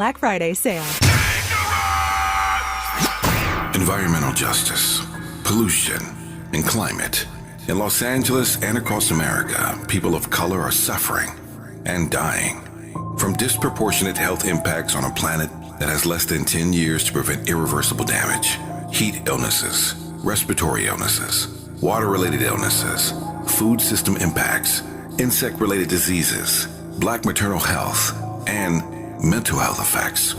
Black Friday sale. Environmental justice, pollution, and climate. In Los Angeles and across America, people of color are suffering and dying from disproportionate health impacts on a planet that has less than 10 years to prevent irreversible damage. Heat illnesses, respiratory illnesses, water-related illnesses, food system impacts, insect-related diseases, Black maternal health, and mental health effects.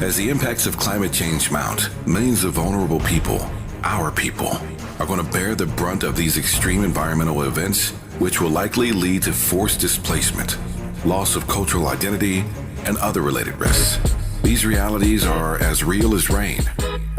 As the impacts of climate change mount, millions of vulnerable people, our people, are going to bear the brunt of these extreme environmental events, which will likely lead to forced displacement, loss of cultural identity, and other related risks. These realities are as real as rain.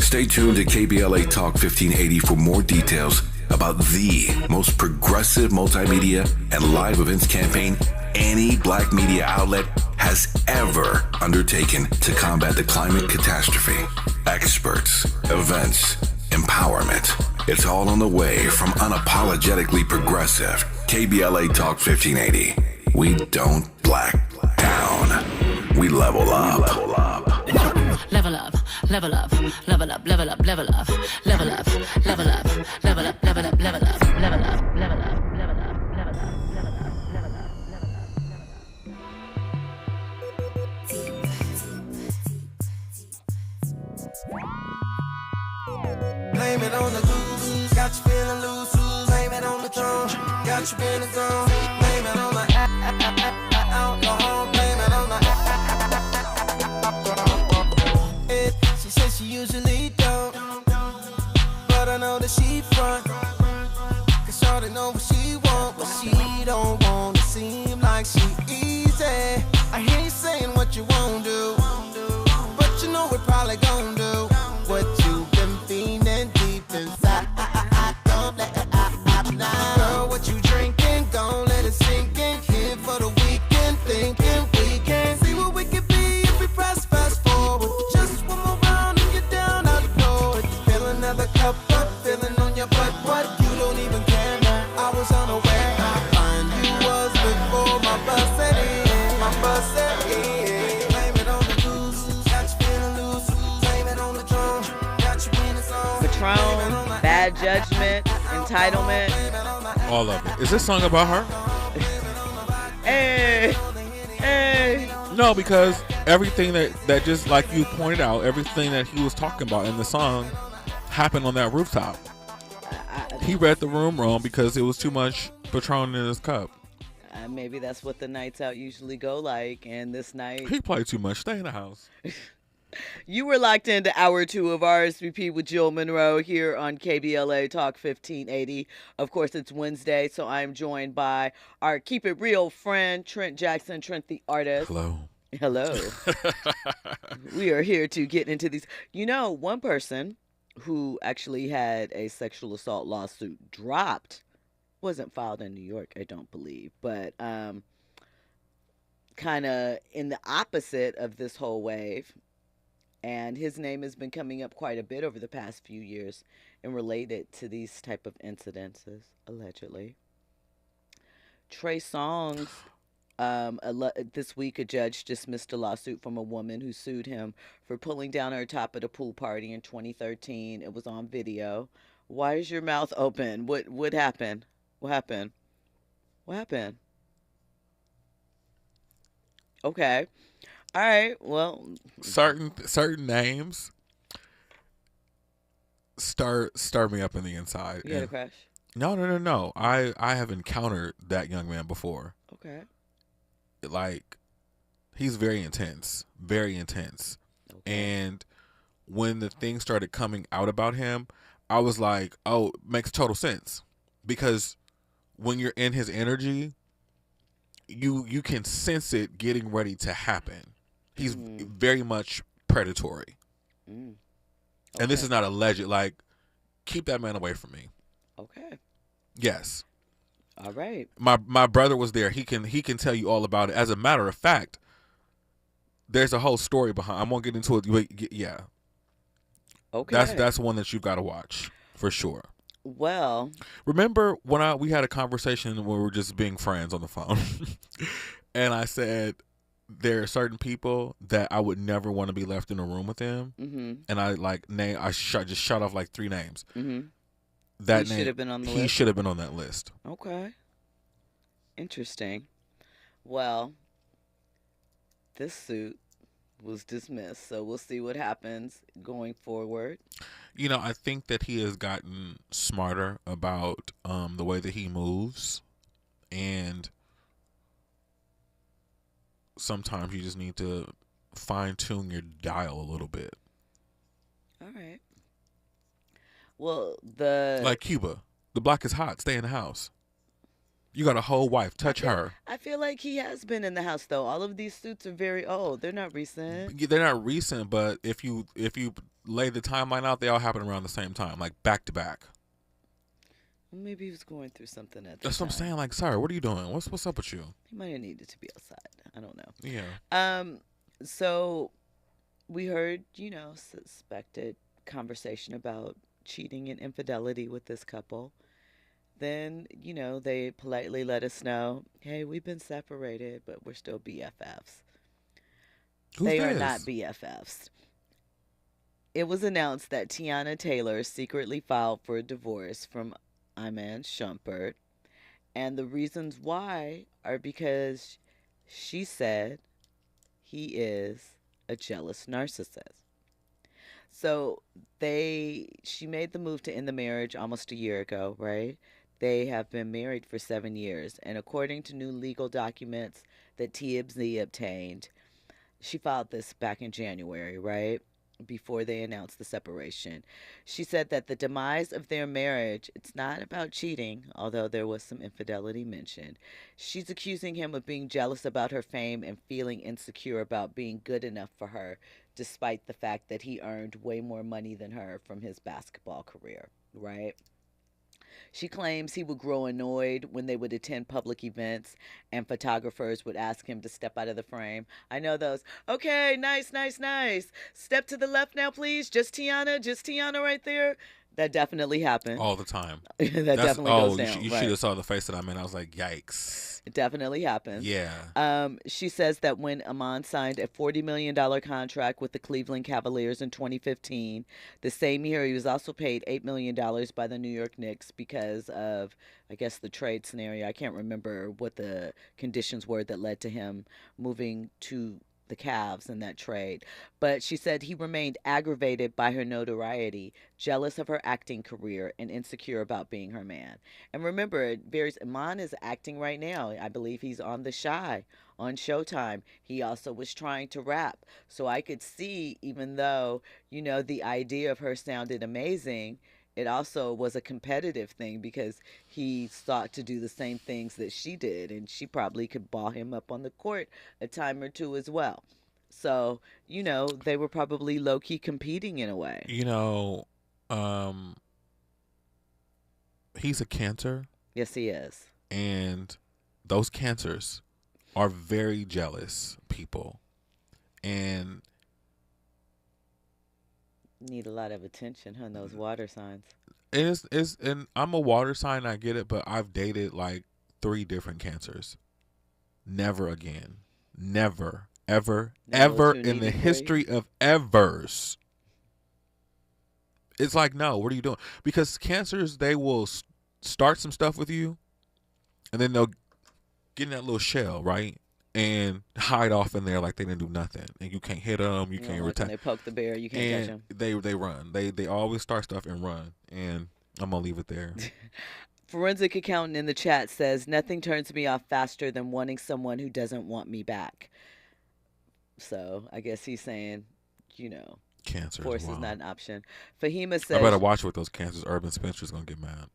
Stay tuned to KBLA Talk 1580 for more details about the most progressive multimedia and live events campaign any Black media outlet has ever undertaken to combat the climate catastrophe. Experts, events, empowerment. It's all on the way from unapologetically progressive KBLA Talk 1580. We don't black down. We level up. Level up, level up, level up, level up, level up, level up, level up, level up, level up, level up, level up, level up, level up, level up, level up, Blame it on the goose, got you feeling loose. Blame it on the throne, got you in the zone. Blame it on the alcohol. Blame it on the She says she usually don't, but I know that she front. Cause shorty know what she want, but she don't want to seem like she easy. I hear you saying what you won't do, but you know we probably gon' do what you've been feeling deep inside. Don't let it out now. Girl, what you drinking? Gon' let it sink in. Here for the weekend, thinking we can see what we could be if we press fast forward. Just one more round and you're down out the door. Fill another cup up, feeling on your butt. What? You don't even care now. I was unaware how fine you was before my bus set in. My bus set in. Blame it on the goose, got you feeling loose. Blame it on the drum, got you in the zone. Patron, Bad Judgment, Entitlement. All of it. Is this song about her? Hey, hey. No, because everything that just like you pointed out, everything that he was talking about in the song happened on that rooftop. He read the room wrong because it was too much Patron in his cup. Maybe that's what the nights out usually go like, and this night He played too much. Stay in the house. you were locked into hour 2 of RSVP with Jill Munroe here on KBLA Talk 1580. Of course, it's Wednesday, so I'm joined by our Keep It Real friend, Trent Jackson, Trent the artist. Hello. Hello. We are here to get into these. You know, one person who actually had a sexual assault lawsuit dropped wasn't filed in New York, I don't believe, but kind of in the opposite of this whole wave. And his name has been coming up quite a bit over the past few years and related to these type of incidences, allegedly. Trey Songz, this week a judge dismissed a lawsuit from a woman who sued him for pulling down her top at a pool party in 2013. It was on video. Why is your mouth open? What happened? What happened? What happened? Okay. All right. Well, Certain names start me up in the inside. you had a crush? No. I have encountered that young man before. Okay. Like, he's very intense. Okay. And when the things started coming out about him, I was like, oh, it makes total sense. Because when you're in his energy, you can sense it getting ready to happen. He's very much predatory. Okay. And this is not alleged. Like, keep that man away from me. Okay. Yes. All right. My brother was there. He can tell you all about it. As a matter of fact, there's a whole story behind. I won't get into it. But yeah. Okay. That's one that you've got to watch for sure. Well, remember when we had a conversation when we were just being friends on the phone, and I said there are certain people that I would never want to be left in a room with them, and I just shut off like 3 names. That He should have been on the he list? should have been on that list. Okay. Interesting. Well, this suit was dismissed, so we'll see what happens going forward. You know, I think that he has gotten smarter about the way that he moves, and sometimes you just need to fine tune your dial a little bit. All right. Well, Like Cuba, the block is hot. Stay in the house. You got a whole wife. Touch her. I feel like he has been in the house though. All of these suits are very old. They're not recent. They're not recent, but if you lay the timeline out, they all happen around the same time, like back to back. Well, maybe he was going through something at the That's what I'm time. saying. Like, sir, what are you doing? What's up with you? He might have needed to be outside. I don't know. Yeah. So we heard, suspected conversation about cheating and infidelity with this couple. Then, they politely let us know, hey, we've been separated, but we're still BFFs. They are not BFFs. It was announced that Tiana Taylor secretly filed for a divorce from Iman Shumpert. And the reasons why are because she said he is a jealous narcissist. So she made the move to end the marriage almost a year ago, right? They have been married for 7 years. And according to new legal documents that TMZ obtained, she filed this back in January, right? Before they announced the separation. She said that the demise of their marriage, it's not about cheating, although there was some infidelity mentioned. She's accusing him of being jealous about her fame and feeling insecure about being good enough for her, despite the fact that he earned way more money than her from his basketball career, right? She claims he would grow annoyed when they would attend public events and photographers would ask him to step out of the frame. I know those. Okay, nice. Step to the left now, please. Just Tiana right there. That definitely happened. All the time. Definitely goes down. You right. should have saw the face that I'm in. I was like, yikes. It definitely happens. Yeah. She says that when Iman signed a $40 million contract with the Cleveland Cavaliers in 2015, the same year he was also paid $8 million by the New York Knicks because of, I guess, the trade scenario. I can't remember what the conditions were that led to him moving to the Cavs in that trade. But she said he remained aggravated by her notoriety, jealous of her acting career, and insecure about being her man. And remember, it varies. Iman is acting right now. I believe he's on The Shy on Showtime. He also was trying to rap. So I could see, even though, the idea of her sounded amazing, it also was a competitive thing because he sought to do the same things that she did, and she probably could ball him up on the court a time or two as well. So, they were probably low-key competing in a way. He's a Cancer. Yes, he is. And those Cancers are very jealous people. And need a lot of attention, huh? Those water signs. And I'm a water sign, I get it, but I've dated like 3 different Cancers. Never again. Never, ever, ever in the history of evers. It's like, no, what are you doing? Because Cancers, they will start some stuff with you, and then they'll get in that little shell, right? And hide off in there like they didn't do nothing, and you can't hit them, you can't retire. They poke the bear, you can't catch them. They run. They always start stuff and run, and I'm gonna leave it there. Forensic accountant in the chat says nothing turns me off faster than wanting someone who doesn't want me back. So I guess he's saying, Cancers, force wow. is not an option. Fahima says, I better watch with those Cancers. Urban Spencer's gonna get mad.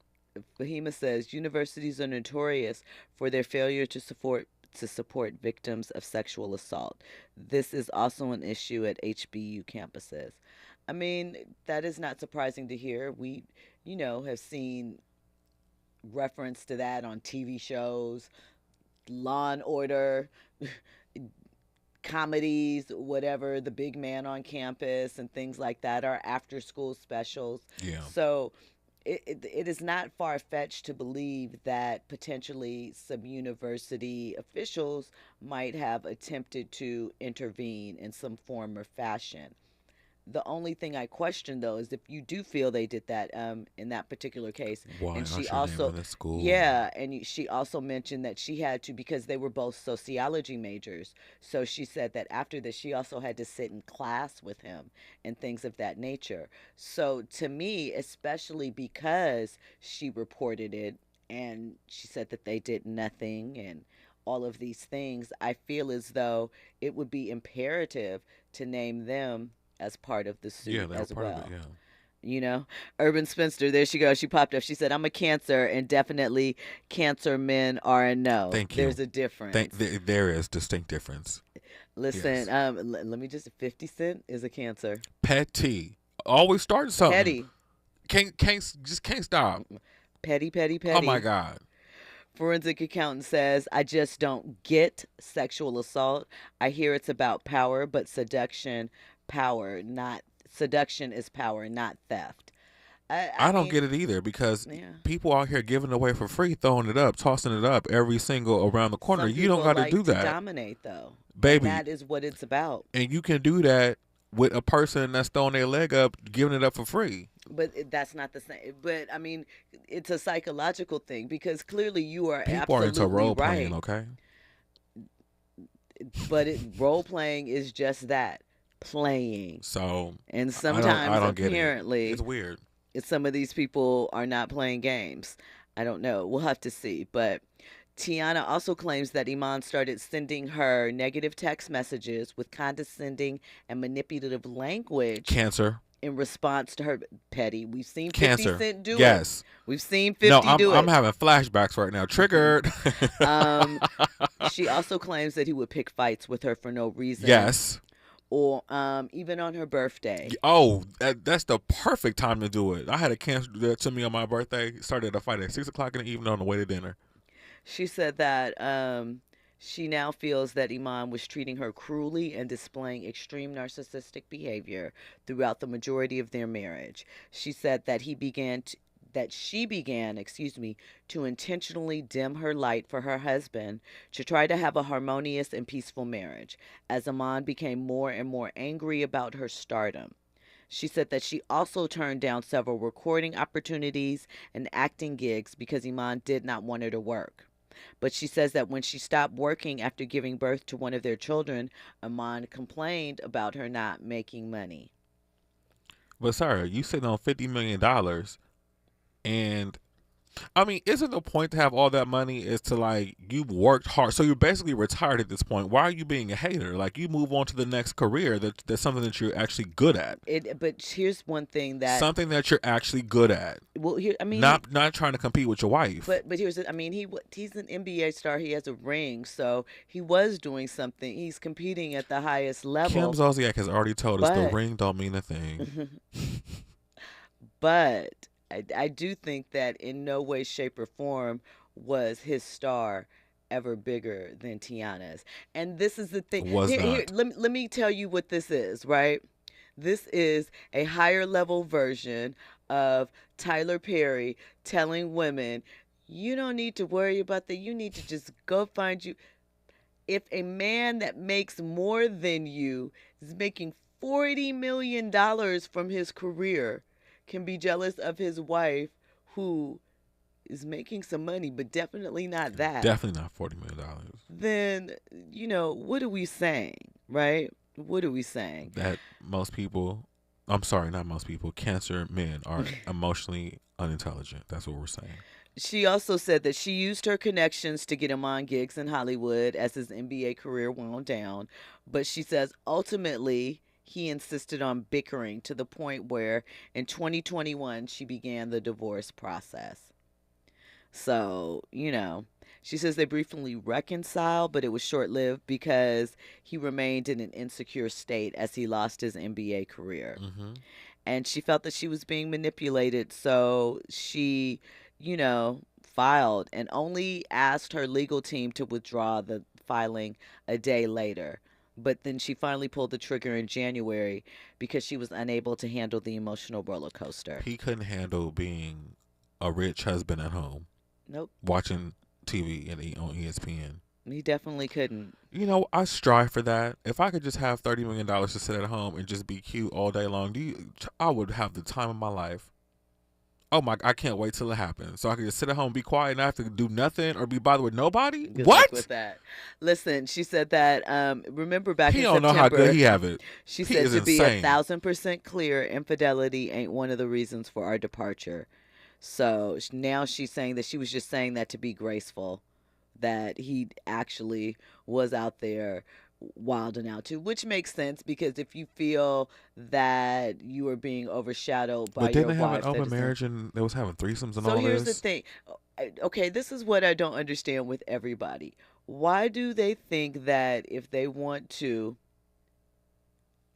Fahima says universities are notorious for their failure to support victims of sexual assault. This is also an issue at HBU campuses. I mean, that is not surprising to hear. We, have seen reference to that on TV shows, Law and Order, comedies, whatever, The Big Man on Campus and things like that, are after school specials. Yeah. So it is not far-fetched to believe that potentially some university officials might have attempted to intervene in some form or fashion. The only thing I question though is if you do feel they did that in that particular case, Why and she aren't your name also, in the school? yeah, and she also mentioned that she had to, because they were both sociology majors. So she said that after this, she also had to sit in class with him and things of that nature. So to me, especially because she reported it and she said that they did nothing and all of these things, I feel as though it would be imperative to name them as part of the Yeah, suit they were as part of it. well. Yeah. You know, Urban Spinster, there she goes. She popped up. She said, I'm a Cancer, and definitely Cancer men are a no. Thank you. There's a difference. There is distinct difference. Listen, Yes. let me just, 50 Cent is a Cancer. Petty. Always starting something. Petty. Can't stop. Petty, petty, Oh my petty. God. Forensic accountant says, I just don't get sexual assault. I hear it's about power, but seduction is power, not theft. I I don't mean, get it either because yeah. people out here giving it away for free, throwing it up, tossing it up every single around the corner. Some You don't people got to like do to that, dominate, though. baby. And that is what it's about. And you can do that with a person that's throwing their leg up, giving it up for free. But that's not the same. But I mean, it's a psychological thing because clearly you are People are into absolutely role right. playing, okay? But role playing is just that, playing. So And I sometimes don't get it. apparently It's weird. some of these people are not playing games. I don't know. We'll have to see. But Tiana also claims that Iman started sending her negative text messages with condescending and manipulative language Cancer. in response to her petty. We've seen 50 Cancer. Cent do it. Yes. We've seen 50 No, do I'm it. having flashbacks right now. Triggered. She also claims that he would pick fights with her for no reason. Yes. Or even on her birthday. Oh, that's the perfect time to do it. I had a cancer do that to me on my birthday. Started a fight at 6 o'clock in the evening on the way to dinner. She said that she now feels that Iman was treating her cruelly and displaying extreme narcissistic behavior throughout the majority of their marriage. She said that she began, to intentionally dim her light for her husband to try to have a harmonious and peaceful marriage, as Iman became more and more angry about her stardom. She said that she also turned down several recording opportunities and acting gigs because Iman did not want her to work. But she says that when she stopped working after giving birth to one of their children, Iman complained about her not making money. But sorry, you sitting on $50 million, and I mean, isn't the point to have all that money is to like you worked hard, so you're basically retired at this point. Why are you being a hater? Like you move on to the next career that's something that you're actually good at. But here's one thing that Something that you're actually good at. well, here I mean, Not trying to compete with your wife. but here's I mean he's an NBA star. He has a ring, so he was doing something. He's competing at the highest level. Kim Zolciak has already told us the But- ring don't mean a thing. But I do think that in no way, shape, or form was his star ever bigger than Tiana's. And this is the thing. Was not. Let me tell you what this is, right? This is a higher level version of Tyler Perry telling women, you don't need to worry about that. You need to just go find you. If a man that makes more than you is making $40 million from his career can be jealous of his wife who is making some money, but definitely not that, Definitely not $40 million. then, what are we saying, right? What are we saying? That most people, I'm sorry, not most people, cancer men are emotionally unintelligent. That's what we're saying. She also said that she used her connections to get him on gigs in Hollywood as his NBA career wound down, but she says ultimately he insisted on bickering to the point where in 2021 she began the divorce process. So, she says they briefly reconciled, but it was short-lived because he remained in an insecure state as he lost his NBA career. Mm-hmm. And she felt that she was being manipulated, so she, filed and only asked her legal team to withdraw the filing a day later. but then she finally pulled the trigger in January because she was unable to handle the emotional roller coaster. He couldn't handle being a rich husband at home. Nope. Watching TV on ESPN. He definitely couldn't. You know, I strive for that. If I could just have $30 million to sit at home and just be cute all day long, I would have the time of my life. Oh my! I can't wait till it happens, so I can just sit at home, be quiet, and not have to do nothing or be bothered with nobody. Good What? luck with that. Listen, she said that. Remember back He in don't September, know how good he have it. She He said is to be insane. 1,000% clear, infidelity ain't one of the reasons for our departure. So now she's saying that she was just saying that to be graceful, that he actually was out there wilding out too, which makes sense because if you feel that you are being overshadowed by But your didn't they have wife, an that open is marriage and they was having threesomes and so all here's this? the thing. Okay, this is what I don't understand with everybody. Why do they think that if they want to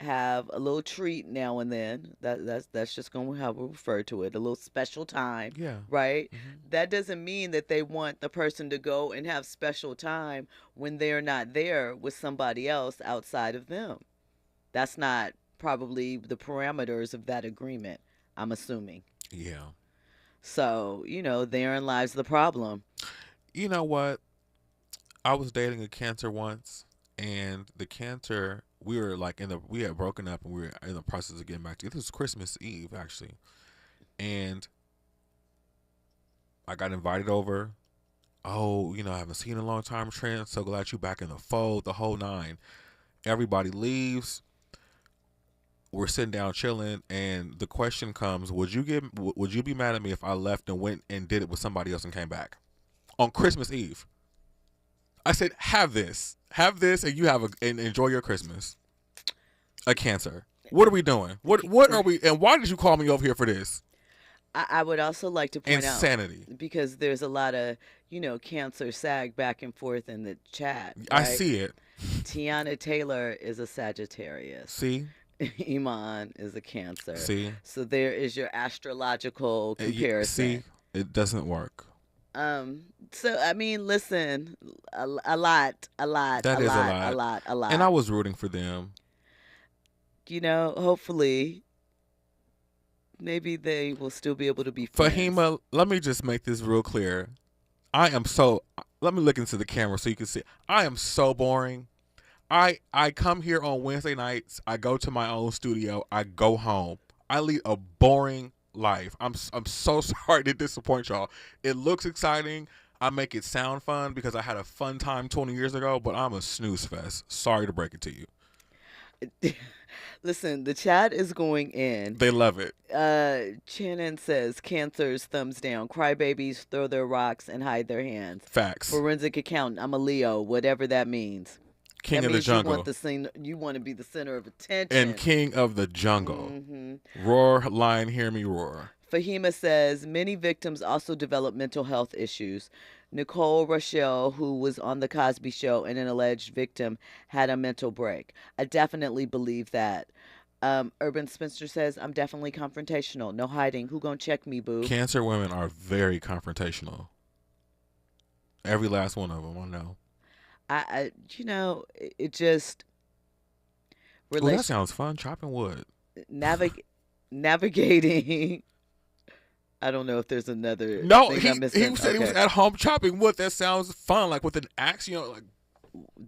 have a little treat now and then, that's just going to how we refer to it, a little special time, Yeah. right? That doesn't mean that they want the person to go and have special time when they're not there with somebody else outside of them. That's not probably the parameters of that agreement, I'm assuming. Yeah. So, therein lies the problem. You know what? I was dating a cancer once, and the cancer, we had broken up and we were in the process of getting back together. This was Christmas Eve, actually. And I got invited over. Oh, I haven't seen you in a long time, Trent. So glad you back in the fold, the whole nine. Everybody leaves. We're sitting down chilling, and the question comes, would you be mad at me if I left and went and did it with somebody else and came back on Christmas Eve? I said, have this, and you and enjoy your Christmas. A cancer. What are we doing? What are we? And why did you call me over here for this? I would also like to point Insanity. out, because there's a lot of, cancer sag back and forth in the chat. Right? I see it. Tiana Taylor is a Sagittarius. See? Iman is a Cancer. See? So there is your astrological comparison. See? It doesn't work. So I mean, listen, a lot. That is a lot. And I was rooting for them. Hopefully, maybe they will still be able to be friends. Fahima, let me just make this real clear. Let me look into the camera so you can see. I am so boring. I come here on Wednesday nights. I go to my own studio. I go home. I lead a boring life. I'm so sorry to disappoint y'all. It looks exciting. I make it sound fun because I had a fun time 20 years ago, but I'm a snooze fest. Sorry to break it to you. Listen, the chat is going in. They love it. Shannon says, Cancers, thumbs down. Crybabies throw their rocks and hide their hands. Facts. Forensic accountant, I'm a Leo, whatever that means. King that of the means jungle. You want to be the center of attention. And king of the jungle. Mm-hmm. Roar, lion, hear me roar. Fahima says, many victims also develop mental health issues. Nicole Rochelle, who was on The Cosby Show and an alleged victim, had a mental break. I definitely believe that. Urban Spencer says, I'm definitely confrontational. No hiding. Who gonna check me, boo? Cancer women are very confrontational. Every last one of them, I know. It just... that sounds fun. Chopping wood. Navigating... I don't know if there's another. No, thing he I'm missing. said he was at home chopping wood. That sounds fun, like with an axe.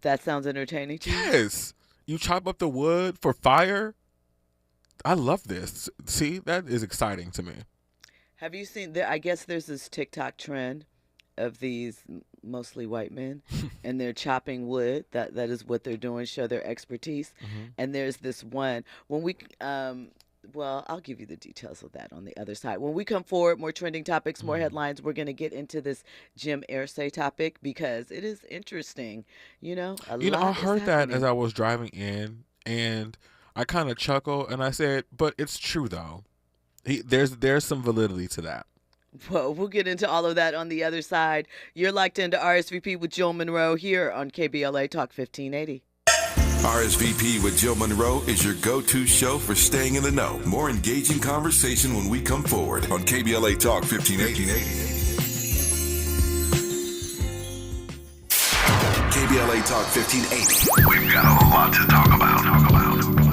That sounds entertaining to you? Yes, you chop up the wood for fire. I love this. See, that is exciting to me. Have you seen? I guess there's this TikTok trend of these mostly white men, and they're chopping wood. That is what they're doing. Show their expertise. Mm-hmm. And there's this one when we. Well, I'll give you the details of that on the other side. When we come forward, more trending topics, more headlines, we're going to get into this Jim Irsay topic because it is interesting. I heard that as I was driving in, and I kind of chuckled, and I said, but it's true, though. There's some validity to that. Well, we'll get into all of that on the other side. You're locked into RSVP with Jill Munroe here on KBLA Talk 1580. RSVP with Jill Munroe is your go-to show for staying in the know. More engaging conversation when we come forward on KBLA Talk 1580. KBLA Talk 1580. We've got a lot to talk about.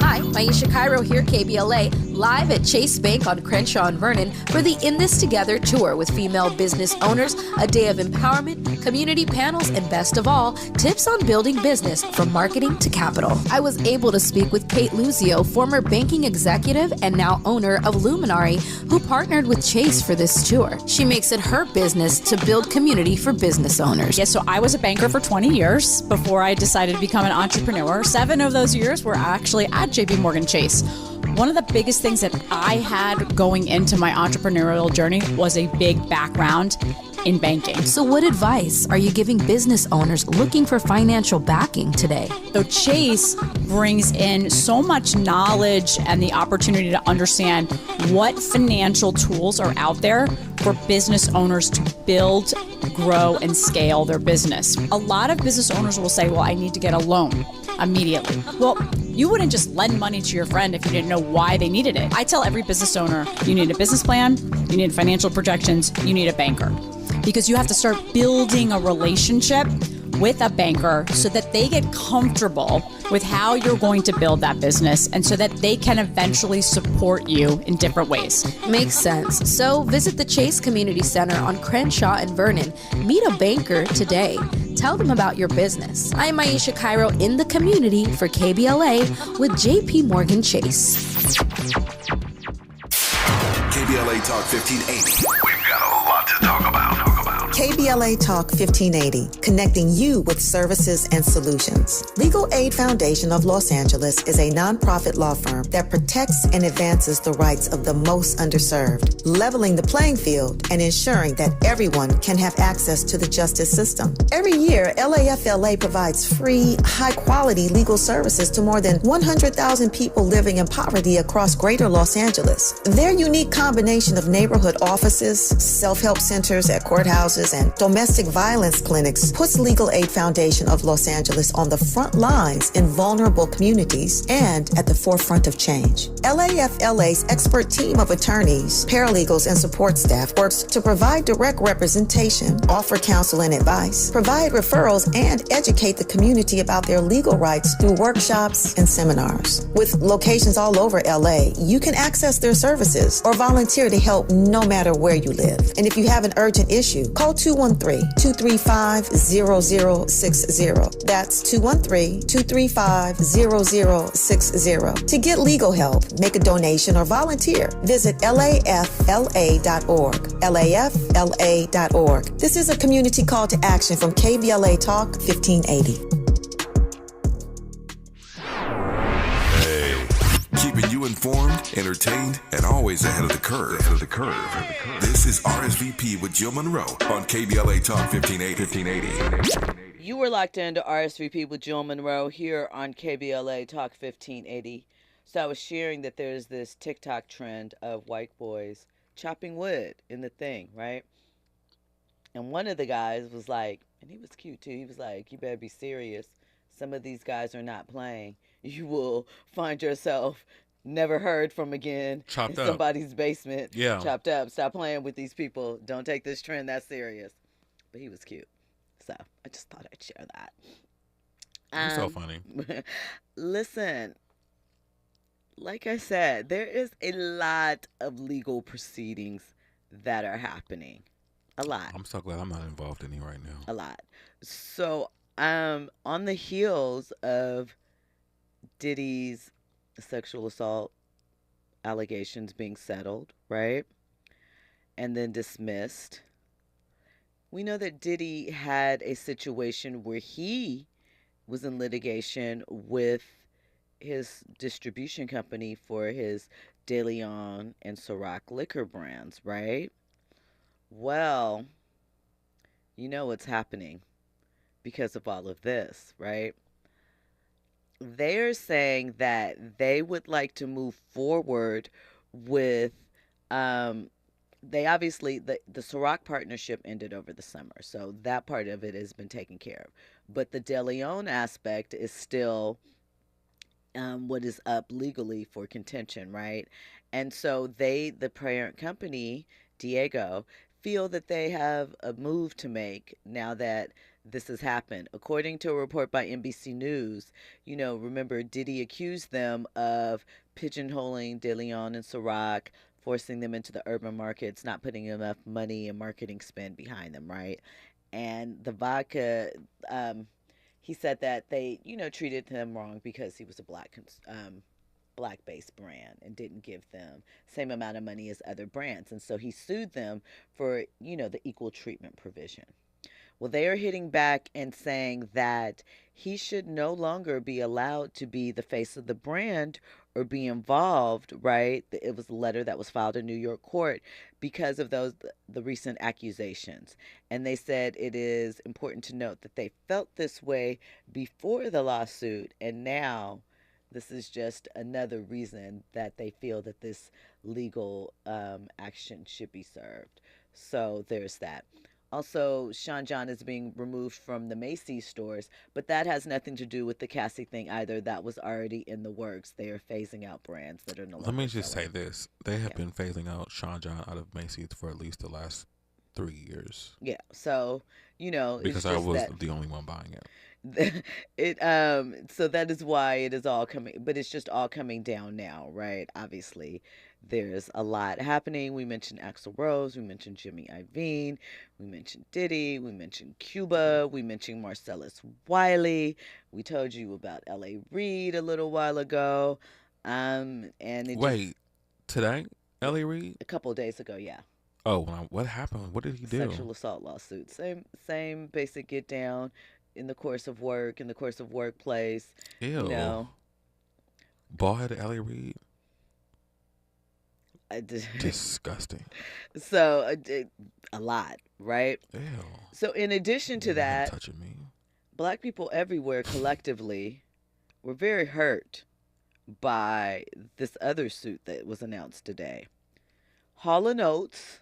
Hi, Maisha Cairo here, KBLA, live at Chase Bank on Crenshaw and Vernon for the In This Together tour with female business owners, a day of empowerment, community panels, and best of all, tips on building business from marketing to capital. I was able to speak with Kate Luzio, former banking executive and now owner of Luminary, who partnered with Chase for this tour. She makes it her business to build community for business owners. Yes, so I was a banker for 20 years before I decided to become an entrepreneur. 7 of those years were actually at JP Morgan Chase. One of the biggest things that I had going into my entrepreneurial journey was a big background in banking. So what advice are you giving business owners looking for financial backing today? So Chase brings in so much knowledge and the opportunity to understand what financial tools are out there for business owners to build, grow, and scale their business. A lot of business owners will say, well, I need to get a loan immediately. Well, you wouldn't just lend money to your friend if you didn't know why they needed it. I tell every business owner, you need a business plan, you need financial projections, you need a banker. Because you have to start building a relationship with a banker so that they get comfortable with how you're going to build that business and so that they can eventually support you in different ways. Makes sense. So visit the Chase Community Center on Crenshaw and Vernon. Meet a banker today. Tell them about your business. I'm Maisha Cairo in the community for KBLA with JP Morgan Chase. KBLA Talk 1580. We've got a lot to talk about. KBLA Talk 1580, connecting you with services and solutions. Legal Aid Foundation of Los Angeles is a nonprofit law firm that protects and advances the rights of the most underserved, leveling the playing field and ensuring that everyone can have access to the justice system. Every year, LAFLA provides free, high-quality legal services to more than 100,000 people living in poverty across greater Los Angeles. Their unique combination of neighborhood offices, self-help centers at courthouses, and domestic violence clinics puts Legal Aid Foundation of Los Angeles on the front lines in vulnerable communities and at the forefront of change. LAFLA's expert team of attorneys, paralegals, and support staff works to provide direct representation, offer counsel and advice, provide referrals, and educate the community about their legal rights through workshops and seminars. With locations all over LA, you can access their services or volunteer to help no matter where you live. And if you have an urgent issue, call 213-235-0060. That's 213-235-0060. To get legal help, make a donation, or volunteer, visit lafla.org. lafla.org. This is a community call to action from KBLA Talk 1580. Keeping you informed, entertained, and always ahead of the curve. This is RSVP with Jill Munroe on KBLA Talk 1580. You were locked into RSVP with Jill Munroe here on KBLA Talk 1580. So I was sharing that there's this TikTok trend of white boys chopping wood in the thing, right? And one of the guys was like, and he was cute too, he was like, you better be serious. Some of these guys are not playing. You will find yourself never heard from again Chopped in up. somebody's basement. Yeah. Chopped up. Stop playing with these people. Don't take this trend that serious. But he was cute. So I just thought I'd share that. You're so funny. Listen, like I said, there is a lot of legal proceedings that are happening. A lot. I'm so glad I'm not involved in any right now. A lot. So on the heels of Diddy's sexual assault allegations being settled, right? And then dismissed. We know that Diddy had a situation where he was in litigation with his distribution company for his De Leon and Ciroc liquor brands, right? Well, you know what's happening because of all of this, right? They're saying that they would like to move forward with, they obviously, the Ciroc partnership ended over the summer, so that part of it has been taken care of. But the De Leon aspect is still what is up legally for contention, right? And so the parent company, Diego, feel that they have a move to make now that this has happened. According to a report by NBC News, remember Diddy accused them of pigeonholing DeLeon and Ciroc, forcing them into the urban markets, not putting enough money and marketing spend behind them, right? And the vodka, he said that they, treated him wrong because he was a black-based brand and didn't give them same amount of money as other brands. And so he sued them for, the equal treatment provision. Well, they are hitting back and saying that he should no longer be allowed to be the face of the brand or be involved, right? It was a letter that was filed in New York court because of the recent accusations. And they said it is important to note that they felt this way before the lawsuit, and now this is just another reason that they feel that this legal action should be served. So there's that. Also, Sean John is being removed from the Macy's stores, but that has nothing to do with the Cassie thing either. That was already in the works. They are phasing out brands that are no longer Let me just selling. say this. They have been phasing out Sean John out of Macy's for at least the last 3 years. Yeah, so, because I was the only one buying it. So that is why it is all coming, but it's just all coming down now, right? Obviously, there's a lot happening. We mentioned Axl Rose, we mentioned Jimmy Iovine, we mentioned Diddy, we mentioned Cuba, we mentioned Marcellus Wiley. We told you about L.A. Reid a little while ago. Today, L.A. Reid? A couple of days ago, yeah. Oh, what happened? What did he do? Sexual assault lawsuit. Same basic get down. In the course of work, in the course of workplace. Ew. Bald-headed L.A. Reid? Disgusting. So, a lot, right? Ew. So, in addition to that, touching me. Black people everywhere collectively were very hurt by this other suit that was announced today. Hall & Oates,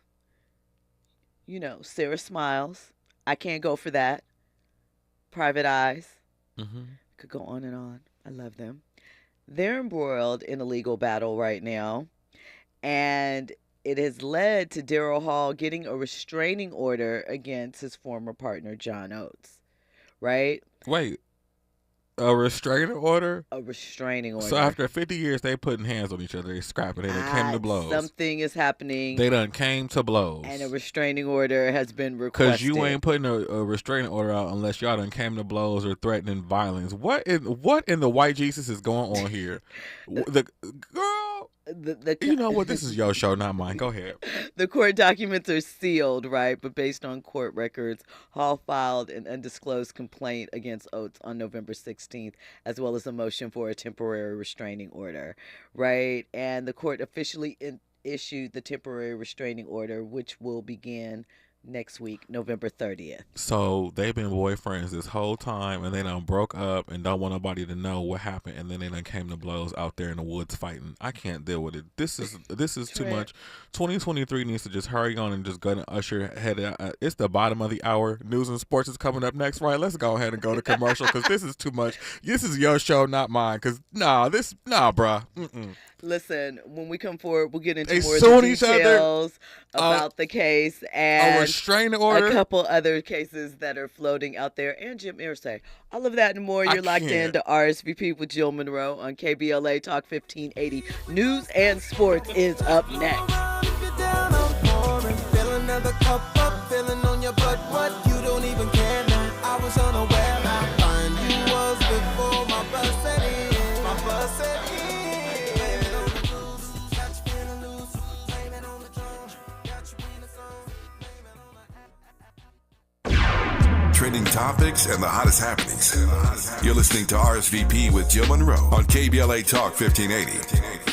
Sarah Smiles. I can't go for that. Private Eyes. Mm-hmm. Could go on and on. I love them. They're embroiled in a legal battle right now, and it has led to Daryl Hall getting a restraining order against his former partner, John Oates, right? Wait, a restraining order? A restraining order. So after 50 years, they putting hands on each other. They scrapping. They done came to blows. Something is happening. They done came to blows. And a restraining order has been requested. Because you ain't putting a restraining order out unless y'all done came to blows or threatening violence. What in the white Jesus is going on here? The girl. You know what? This is your show, not mine. Go ahead. The court documents are sealed, right? But based on court records, Hall filed an undisclosed complaint against Oates on November 16th, as well as a motion for a temporary restraining order, right? And the court officially issued the temporary restraining order, which will begin next week, November 30th. So they've been boyfriends this whole time, and they done broke up and don't want nobody to know what happened, and then they done came to blows out there in the woods fighting. I can't deal with it. This is too much. 2023 needs to just hurry on and just go and usher head out. It's the bottom of the hour. News and sports is coming up next, right? Let's go ahead and go to commercial because this is too much. This is your show, not mine. Because bruh. Mm-mm. Listen, when we come forward, we'll get into they more of the details other, about the case and a restraining order, a couple other cases that are floating out there, and Jim Irsay. All of that and more. You're locked in to RSVP with Jill Munroe on KBLA Talk 1580. News and sports is up next. Trending topics and the hottest happenings. You're listening to RSVP with Jill Munroe on KBLA Talk 1580.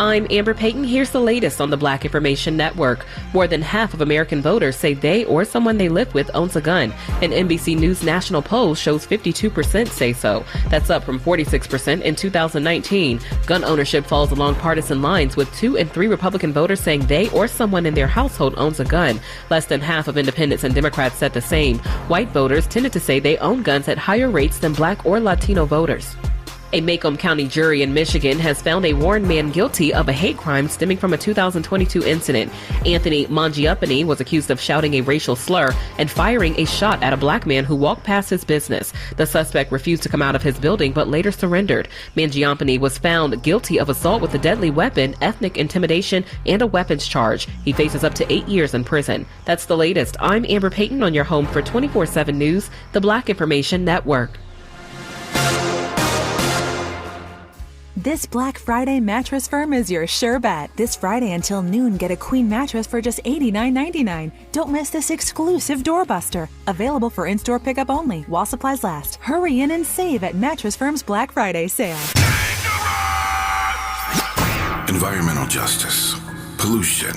I'm Amber Payton. Here's the latest on the Black Information Network. More than half of American voters say they or someone they live with owns a gun. An NBC News national poll shows 52% say so. That's up from 46% in 2019. Gun ownership falls along partisan lines, with 2 in 3 Republican voters saying they or someone in their household owns a gun. Less than half of independents and Democrats said the same. White voters tended to say they own guns at higher rates than Black or Latino voters. A Macomb County jury in Michigan has found a Warren man guilty of a hate crime stemming from a 2022 incident. Anthony Mangiapane was accused of shouting a racial slur and firing a shot at a black man who walked past his business. The suspect refused to come out of his building but later surrendered. Mangiapane was found guilty of assault with a deadly weapon, ethnic intimidation, and a weapons charge. He faces up to 8 years in prison. That's the latest. I'm Amber Payton on your home for 24/7 News, the Black Information Network. This Black Friday Mattress Firm is your sure bet. This Friday until noon, get a queen mattress for just $89.99. Don't miss this exclusive doorbuster. Available for in-store pickup only while supplies last. Hurry in and save at Mattress Firm's Black Friday sale. Environmental justice, pollution,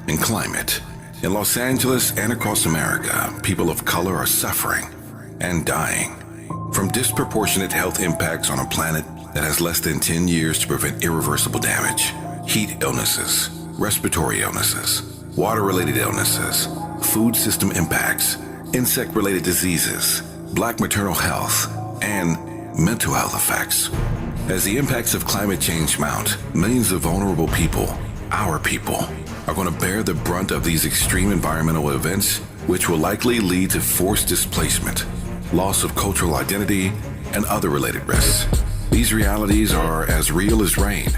and climate. In Los Angeles and across America, people of color are suffering and dying from disproportionate health impacts on a planet that has less than 10 years to prevent irreversible damage. Heat illnesses, respiratory illnesses, water-related illnesses, food system impacts, insect-related diseases, black maternal health, and mental health effects. As the impacts of climate change mount, millions of vulnerable people, our people, are going to bear the brunt of these extreme environmental events, which will likely lead to forced displacement, loss of cultural identity, and other related risks. These realities are as real as rain.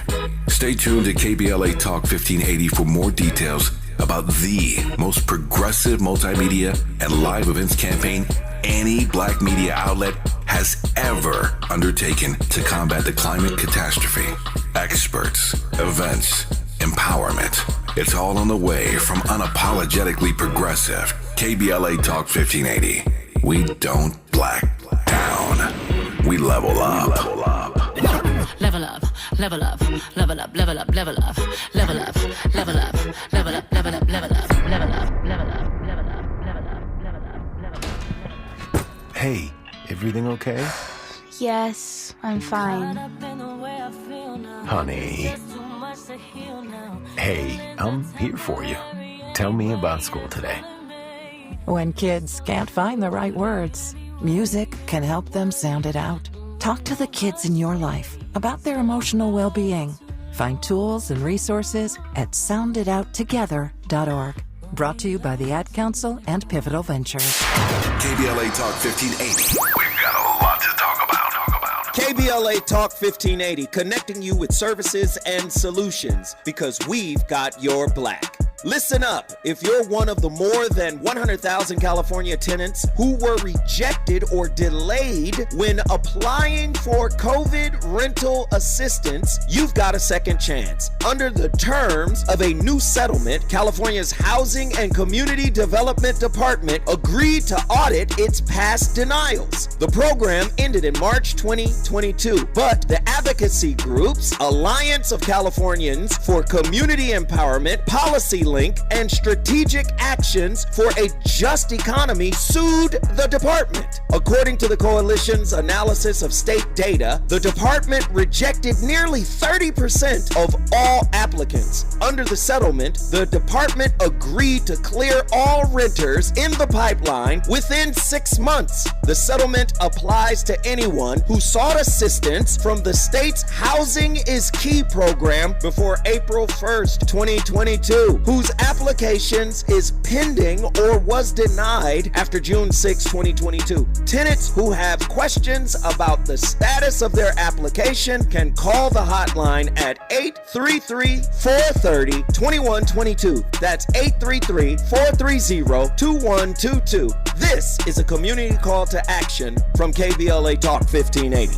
Stay tuned to KBLA Talk 1580 for more details about the most progressive multimedia and live events campaign any black media outlet has ever undertaken to combat the climate catastrophe. Experts, events, empowerment. It's all on the way from unapologetically progressive KBLA Talk 1580. We don't black down. We level up. Level up, level up, level up, level up, level up, level up, level up, level up, level up, level up, level up, level up, level up, level up, level up. Hey, everything okay? Yes, I'm fine. Honey. Hey, I'm here for you. Tell me about school today. When kids can't find the right words, music can help them sound it out. Talk to the kids in your life about their emotional well-being. Find tools and resources at sounditouttogether.org. Brought to you by the Ad Council and Pivotal Ventures. KBLA Talk 1580. We've got a lot to talk about. KBLA Talk 1580, connecting you with services and solutions because we've got your black. Listen up. If you're one of the more than 100,000 California tenants who were rejected or delayed when applying for COVID rental assistance, you've got a second chance. Under the terms of a new settlement, California's Housing and Community Development Department agreed to audit its past denials. The program ended in March 2022, but the advocacy groups Alliance of Californians for Community Empowerment, Policy Link, and Strategic Actions for a Just Economy sued the department. According to the coalition's analysis of state data, the department rejected nearly 30% of all applicants. Under the settlement, the department agreed to clear all renters in the pipeline within 6 months. The settlement applies to anyone who sought assistance from the state's Housing is Key program before April 1st, 2022, whose applications is pending or was denied after June 6, 2022. Tenants who have questions about the status of their application can call the hotline at 833-430-2122. That's 833-430-2122. This is a community call to action from KBLA Talk 1580.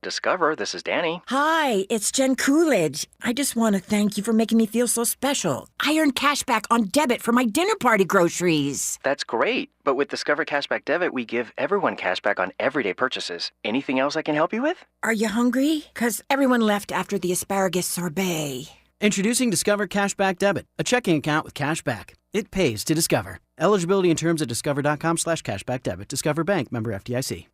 Discover, this is Danny. Hi, it's Jen Coolidge. I just want to thank you for making me feel so special. I earned cash back on debit for my dinner party groceries. That's great. But with Discover Cashback Debit, we give everyone cash back on everyday purchases. Anything else I can help you with? Are you hungry? 'Cause everyone left after the asparagus sorbet. Introducing Discover Cashback Debit, a checking account with cash back. It pays to Discover. Eligibility and terms at discover.com/cashbackdebit. Discover Bank, member FDIC.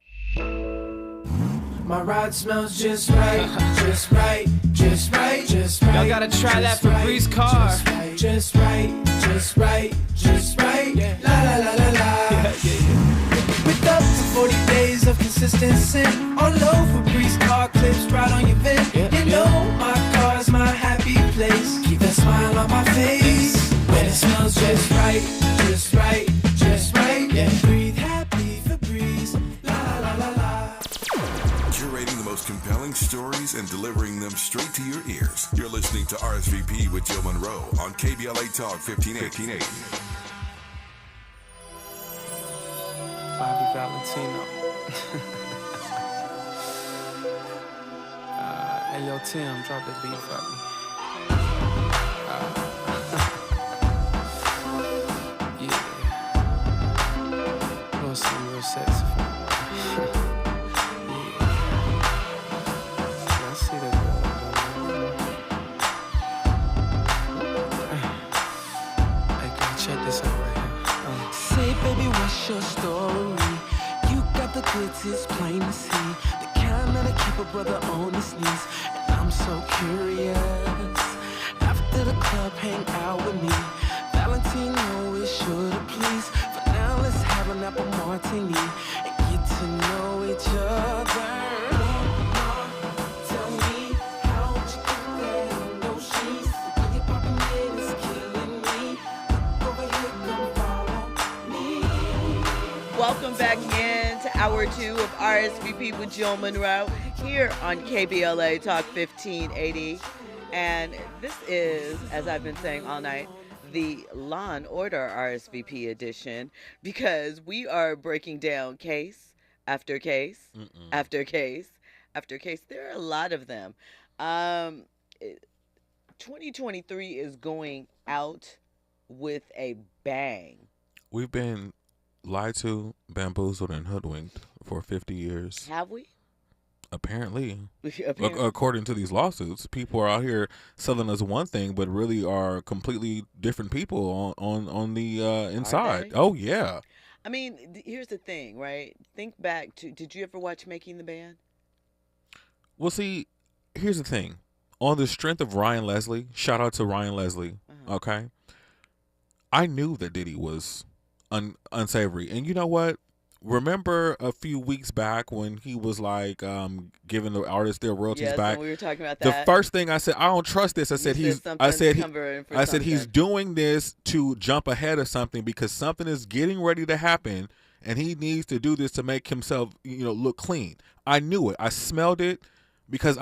My ride smells just right, just right, just right, just right. Y'all gotta try that Febreze car. Just right, just right, just right. La la la la la. With up to 40 days of assistant sent on low for breeze car clips right on your vent. You know my car's my happy place. Keep that smile on my face when it smells just right, just right, just right. Yeah, breathe happy for breeze. La la la la. Curating the most compelling stories and delivering them straight to your ears. You're listening to RSVP with Jill Munroe on KBLA Talk 1580. Bobby Valentino. Hey, yo, Tim, drop that beat for me. Yeah. Little something real sexy for me. Yeah. I see that girl. Hey, girl, check this out right here. Say, baby, what's your story? You got the goods, it's plain to see. The kind that'll keep a brother on his knees. And I'm so curious. After the club, hang out with me. Valentino is sure to please. For now, let's have an apple martini and get to know each other. Tell me how you do that on those sheets. The way you're popping it is killing me. Look over here, come follow me. Welcome back in to hour 2 of RSVP with Jill Munroe here on KBLA Talk 1580. And this is, as I've been saying all night, the Law and Order RSVP edition, because we are breaking down case after case after case after case. There are a lot of them. 2023 is going out with a bang. We've been lied to, bamboozled, and hoodwinked for 50 years. Have we? Apparently. Apparently. According to these lawsuits, people are out here selling us one thing, but really are completely different people on the inside. Oh, yeah. I mean, here's the thing, right? Think back to, did you ever watch Making the Band? Well, see, here's the thing. On the strength of Ryan Leslie, shout out to Ryan Leslie, okay? I knew that Diddy was unsavory. And you know what? Remember a few weeks back when he was like giving the artists their royalties back? We were talking about that. The first thing I said, I don't trust this. I said he's doing this to jump ahead of something because something is getting ready to happen, and he needs to do this to make himself, look clean. I knew it. I smelled it because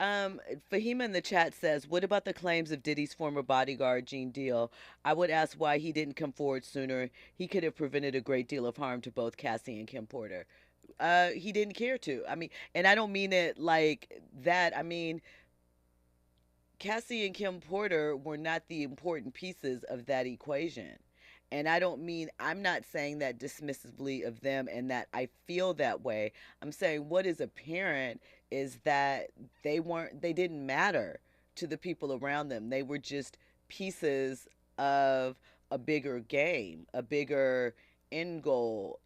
Fahima in the chat says, what about the claims of Diddy's former bodyguard, Gene Deal? I would ask why he didn't come forward sooner. He could have prevented a great deal of harm to both Cassie and Kim Porter. He didn't care to. I mean, and I don't mean it like that. I mean, Cassie and Kim Porter were not the important pieces of that equation. And I'm not saying that dismissively of them and that I feel that way. I'm saying what is apparent is that they didn't matter to the people around them. They were just pieces of a bigger game, a bigger end goal,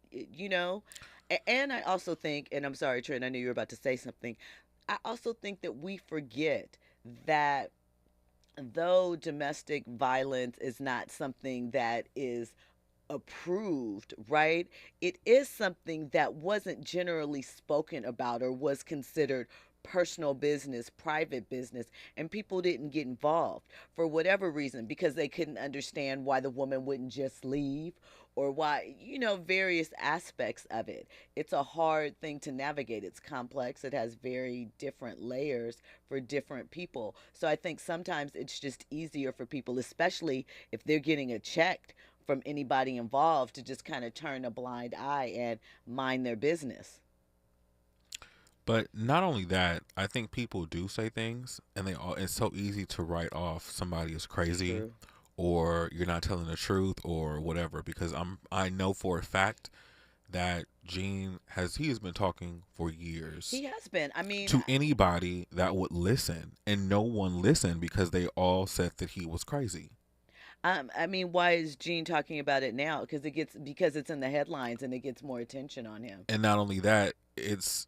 And I also think, and I'm sorry, Trent, I knew you were about to say something. I also think that we forget that though domestic violence is not something that is approved, right? It is something that wasn't generally spoken about or was considered personal business, private business, and people didn't get involved for whatever reason, because they couldn't understand why the woman wouldn't just leave or why, various aspects of it. It's a hard thing to navigate. It's complex. It has very different layers for different people. So I think sometimes it's just easier for people, especially if they're getting a check from anybody involved, to just kind of turn a blind eye and mind their business. But not only that, I think people do say things, and it's so easy to write off somebody as crazy. True. Or you're not telling the truth or whatever, because I know for a fact that Gene has been talking for years. He has been. I mean, to anybody that would listen, and no one listened because they all said that he was crazy. I mean, why is Gene talking about it now? Because it's in the headlines and it gets more attention on him. And not only that, it's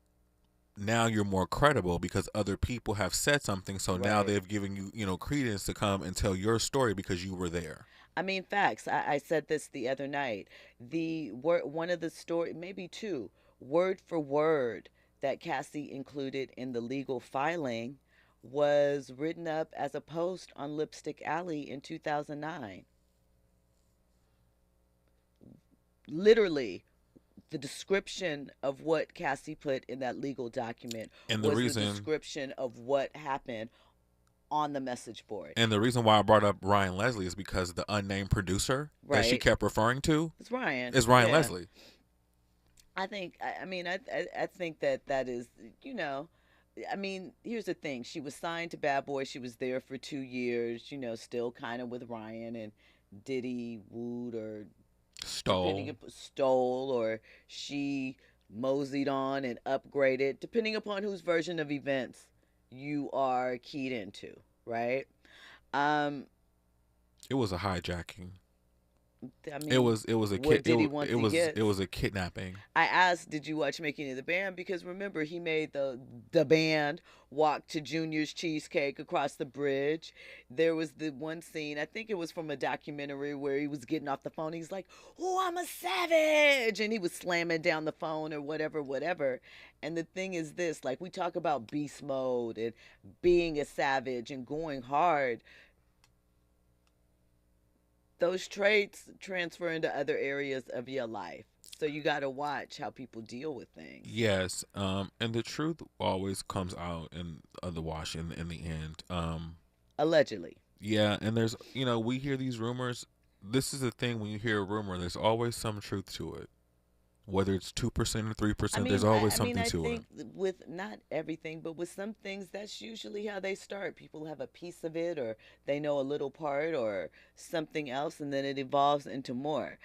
now you're more credible because other people have said something. So now they've given you, credence to come and tell your story because you were there. I mean, facts. I said this the other night. The word, one of the story, maybe two, word for word that Cassie included in the legal filing was written up as a post on Lipstick Alley in 2009. Literally, the description of what Cassie put in that legal document And was the description of what happened on the message board. And the reason why I brought up Ryan Leslie is because the unnamed producer that she Right. kept referring to It's Ryan. is Ryan Yeah. Leslie. I think. I mean. I think that is. You know. I mean, here's the thing. She was signed to Bad Boy. She was there for 2 years. You know, still kind of with Ryan, and Diddy wooed or stole, or she moseyed on and upgraded, depending upon whose version of events you are keyed into, right? It was a hijacking. I mean, It was what did he want to get? It was a kidnapping. I asked, did you watch Making of the Band? Because remember, he made the band walk to Junior's Cheesecake across the bridge. There was the one scene, I think it was from a documentary, where he was getting off the phone. He's like, "Oh, I'm a savage," and he was slamming down the phone or whatever. And the thing is this, like, we talk about beast mode and being a savage and going hard. Those traits transfer into other areas of your life. So you got to watch how people deal with things. Yes, and the truth always comes out in the wash in the end. Allegedly. Yeah, and there's, we hear these rumors. This is the thing, when you hear a rumor, there's always some truth to it. Whether it's 2% or 3%, there's always something to it. I think with not everything, but with some things, that's usually how they start. People have a piece of it, or they know a little part, or something else, and then it evolves into more.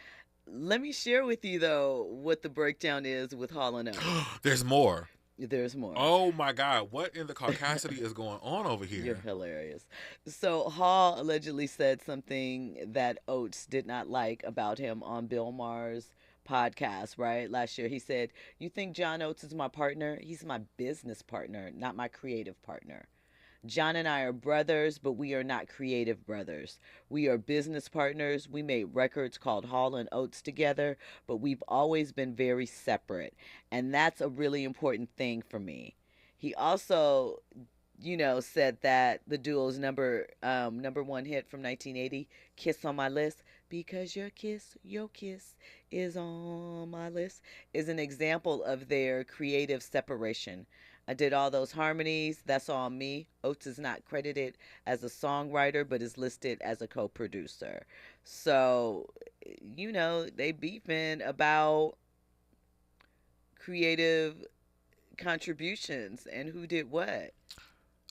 Let me share with you, though, what the breakdown is with Hall & Oates. There's more. There's more. Oh my God, what in the caucasity is going on over here? You're hilarious. So Hall allegedly said something that Oates did not like about him on Bill Maher's podcast, right? Last year he said, "You think John Oates is my partner? He's my business partner, not my creative partner. John and I are brothers, but we are not creative brothers. We are business partners. We made records called Hall & Oates together, but we've always been very separate. And that's a really important thing for me." He also, said that the duo's number one hit from 1980, "Kiss on My List," because your kiss is on my list, is an example of their creative separation. "I did all those harmonies. That's all me." Oates is not credited as a songwriter, but is listed as a co-producer. So, they beefing about creative contributions and who did what.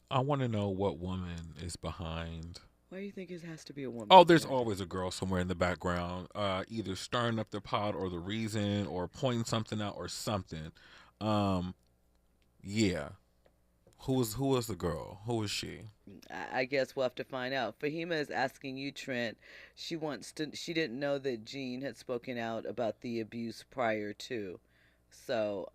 I want to know what woman is behind. Why do you think it has to be a woman? Oh, there's always a girl somewhere in the background, either stirring up the pot or the reason, or pointing something out or something. Yeah. Who was the girl? Who is she? I guess we'll have to find out. Fahima is asking you, Trent. She didn't know that Gene had spoken out about the abuse prior to. So,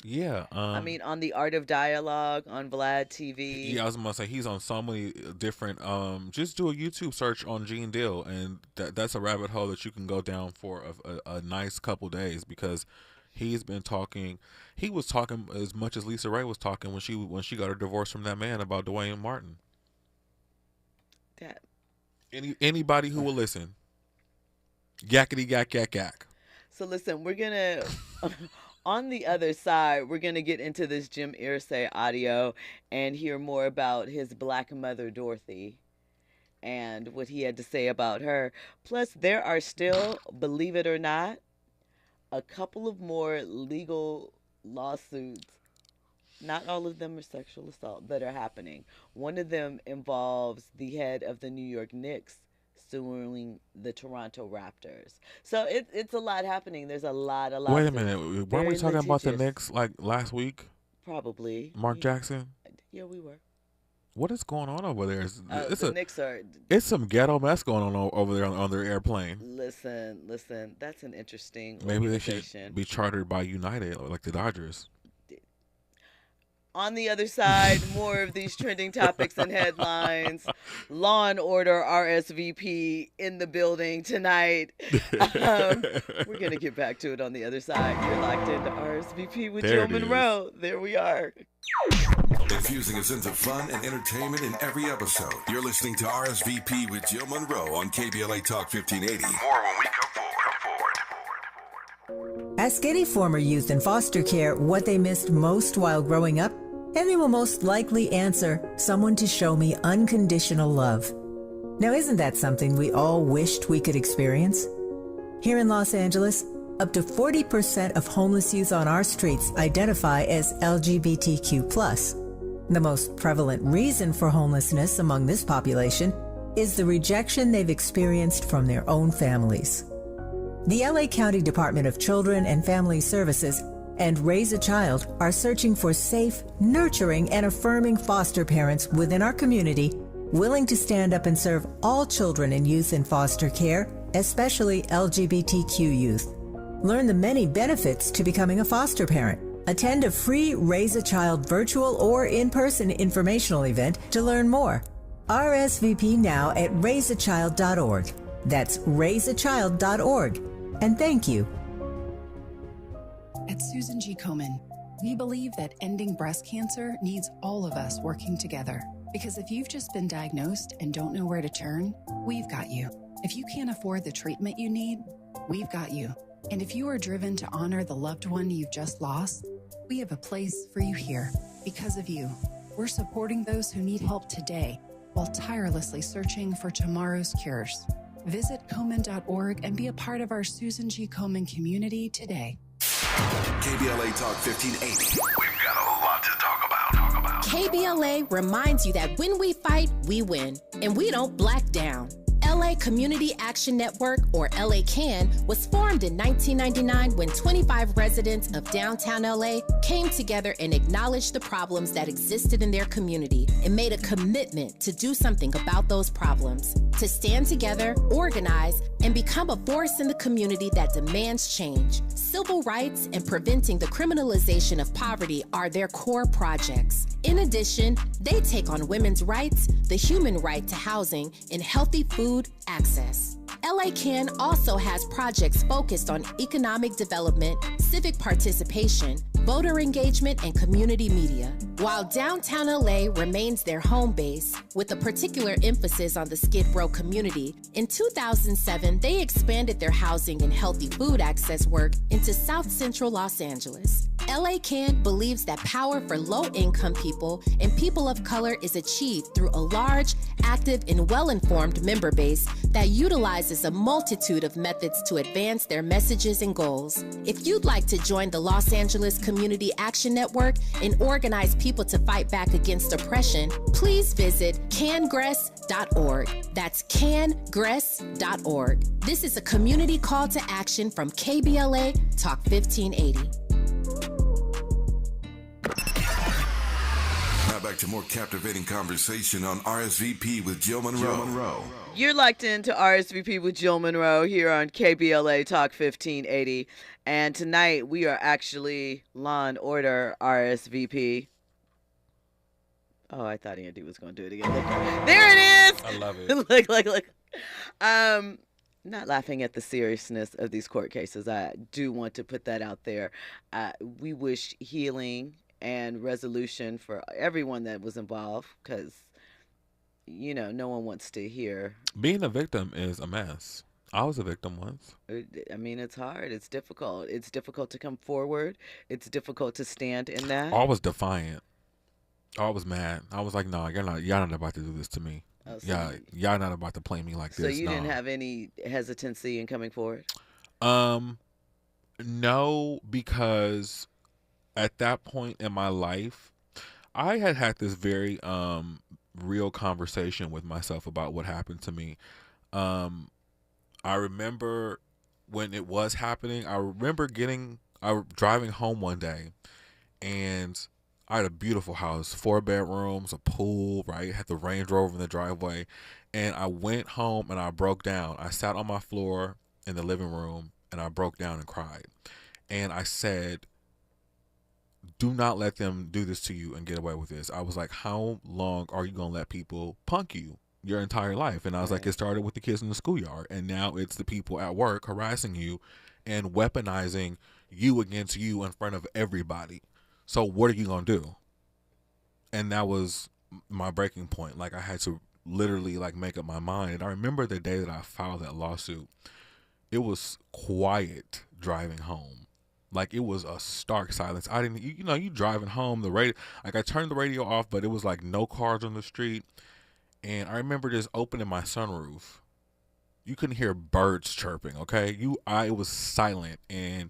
yeah. On the Art of Dialogue on Vlad TV. Yeah, I was gonna say he's on so many different. Just do a YouTube search on Gene Deal, and that's a rabbit hole that you can go down for a nice couple days, because he's been talking. He was talking as much as Lisa Ray was talking when she got her divorce from that man about Dwayne Martin. Anybody who will listen. Yakety yak yak yak. So listen, we're gonna on the other side, we're gonna get into this Jim Irsay audio and hear more about his black mother Dorothy and what he had to say about her. Plus, there are still, believe it or not, a couple of more legal lawsuits. Not all of them are sexual assault that are happening. One of them involves the head of the New York Knicks suing the Toronto Raptors. So it's a lot happening. There's a lot. Wait a minute. Weren't we talking about the Knicks like last week? Probably. Mark Jackson? Yeah, we were. What is going on over there? Knicks are... It's some ghetto mess going on over there on their airplane. Listen. That's an interesting Maybe they should be chartered by United, like the Dodgers. On the other side, more of these trending topics and headlines. Law and Order RSVP in the building tonight. We're going to get back to it on the other side. You're locked into RSVP with Jill Munroe. There we are. Infusing a sense of fun and entertainment in every episode. You're listening to RSVP with Jill Munroe on KBLA Talk 1580. More when we come forward. Ask any former youth in foster care what they missed most while growing up, and they will most likely answer, someone to show me unconditional love. Now, isn't that something we all wished we could experience? Here in Los Angeles, up to 40% of homeless youth on our streets identify as LGBTQ+. The most prevalent reason for homelessness among this population is the rejection they've experienced from their own families. The LA County Department of Children and Family Services and Raise a Child are searching for safe, nurturing, and affirming foster parents within our community willing to stand up and serve all children and youth in foster care, especially LGBTQ youth. Learn the many benefits to becoming a foster parent. Attend a free Raise a Child virtual or in-person informational event to learn more. RSVP now at raiseachild.org. That's raiseachild.org. And thank you. At Susan G. Komen, we believe that ending breast cancer needs all of us working together. Because if you've just been diagnosed and don't know where to turn, we've got you. If you can't afford the treatment you need, we've got you. And if you are driven to honor the loved one you've just lost, we have a place for you here. Because of you, we're supporting those who need help today while tirelessly searching for tomorrow's cures. Visit Komen.org and be a part of our Susan G. Komen community today. KBLA Talk 1580. We've got a lot to talk about. KBLA reminds you that when we fight, we win, and we don't black down. LA Community Action Network, or LA CAN, was formed in 1999 when 25 residents of downtown LA came together and acknowledged the problems that existed in their community and made a commitment to do something about those problems, to stand together, organize, and become a force in the community that demands change. Civil rights and preventing the criminalization of poverty are their core projects. In addition, they take on women's rights, the human right to housing, and healthy food access. LA CAN also has projects focused on economic development, civic participation, voter engagement, and community media. While downtown LA remains their home base, with a particular emphasis on the Skid Row community, in 2007, they expanded their housing and healthy food access work into South Central Los Angeles. LA CAN believes that power for low-income people and people of color is achieved through a large, active, and well-informed member base that utilizes a multitude of methods to advance their messages and goals. If you'd like to join the Los Angeles Community Action Network and organize people to fight back against oppression, please visit cangress.org. That's cangress.org. This is a community call to action from KBLA Talk 1580. Now back to more captivating conversation on RSVP with Jill Munroe. You're locked into RSVP with Jill Munroe here on KBLA Talk 1580. And tonight we are actually Law and Order RSVP. Oh, I thought Andy was going to do it again. There it is. I love it. Look. Not laughing at the seriousness of these court cases. I do want to put that out there. We wish healing and resolution for everyone that was involved, because, you know, no one wants to hear. Being a victim is a mess. I was a victim once. I mean, it's hard. It's difficult. It's difficult to come forward. It's difficult to stand in that. I was defiant. I was mad. I was like, no, y'all not about to do this to me. Oh, so y'all not about to play me like this. So you didn't have any hesitancy in coming forward? No, because at that point in my life, I had this very real conversation with myself about what happened to me. I remember when it was happening. I remember driving home one day, and I had a beautiful house, 4 bedrooms, a pool, right? Had the Range Rover in the driveway. And I went home and I broke down. I sat on my floor in the living room and I broke down and cried. And I said, do not let them do this to you and get away with this. I was like, how long are you going to let people punk you your entire life? And I was like, it started with the kids in the schoolyard, and now it's the people at work harassing you and weaponizing you against you in front of everybody. So what are you going to do? And that was my breaking point. Like, I had to literally like make up my mind. And I remember the day that I filed that lawsuit, it was quiet driving home. Like, it was a stark silence. I didn't, you know, you driving home, the radio, like I turned the radio off, but it was like no cars on the street. And I remember just opening my sunroof. You couldn't hear birds chirping. Okay. It was silent, and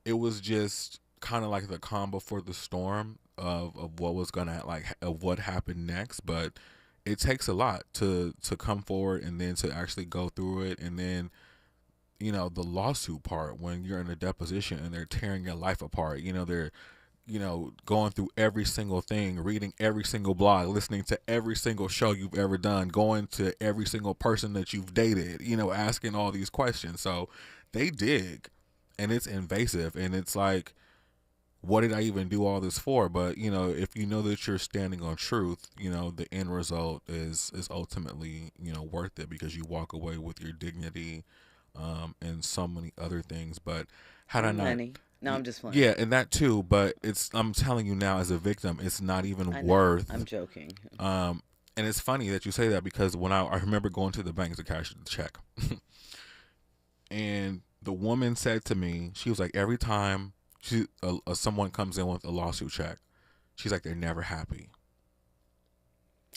it was just kind of like the calm before the storm of what was gonna, like, of what happened next. But it takes a lot to come forward and then to actually go through it. And then, you know, the lawsuit part, when you're in a deposition and they're tearing your life apart, you know, they're, you know, going through every single thing, reading every single blog, listening to every single show you've ever done, going to every single person that you've dated, you know, asking all these questions. So they dig, and it's invasive, and it's like, what did I even do all this for? But, you know, if you know that you're standing on truth, you know, the end result is ultimately, you know, worth it, because you walk away with your dignity, and so many other things. But had I not, money. No, I'm just playing. yeah, and that too. But I'm telling you now, as a victim, it's not even worth. I'm joking. And it's funny that you say that, because when I remember going to the bank to cash the check, and the woman said to me, she was like, every time someone comes in with a lawsuit check, she's like, they're never happy.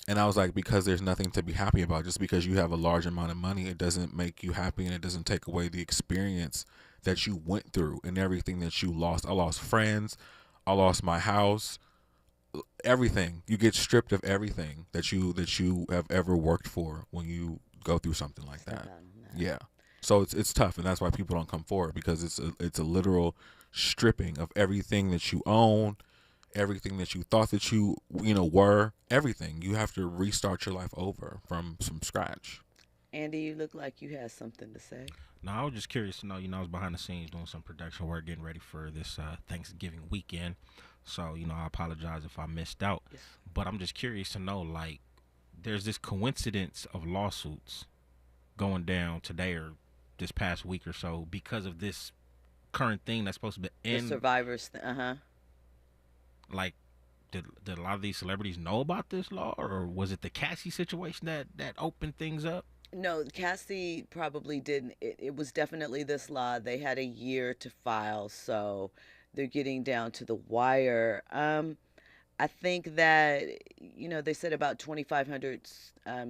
And I was like, because there's nothing to be happy about. Just because you have a large amount of money, it doesn't make you happy, and it doesn't take away the experience that you went through and everything that you lost. I lost friends. I lost my house. Everything. You get stripped of everything that you have ever worked for when you go through something like that. Yeah. So it's tough, and that's why people don't come forward, because it's a literal stripping of everything that you own, everything that you thought that you know were, everything. You have to restart your life over from scratch. Andy, you look like you had something to say. No, I was just curious to know, you know, I was behind the scenes doing some production work, getting ready for this Thanksgiving weekend. So, you know, I apologize if I missed out. Yes. But I'm just curious to know, like, there's this coincidence of lawsuits going down today or this past week or so because of this current thing that's supposed to be The survivors, like, did a lot of these celebrities know about this law, or was it the Cassie situation that opened things up? No, Cassie probably didn't. It was definitely this law. They had a year to file, so they're getting down to the wire. I think that, you know, they said about 2,500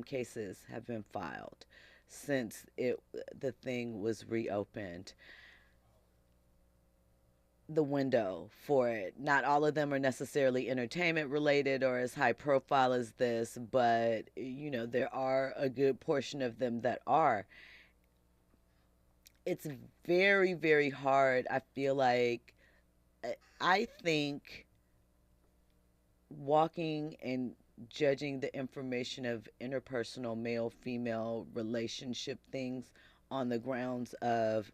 cases have been filed since the thing was reopened. The window for it. Not all of them are necessarily entertainment related or as high profile as this, but, you know, there are a good portion of them that are. It's very, very hard. I feel like, I think walking and judging the information of interpersonal male-female relationship things on the grounds of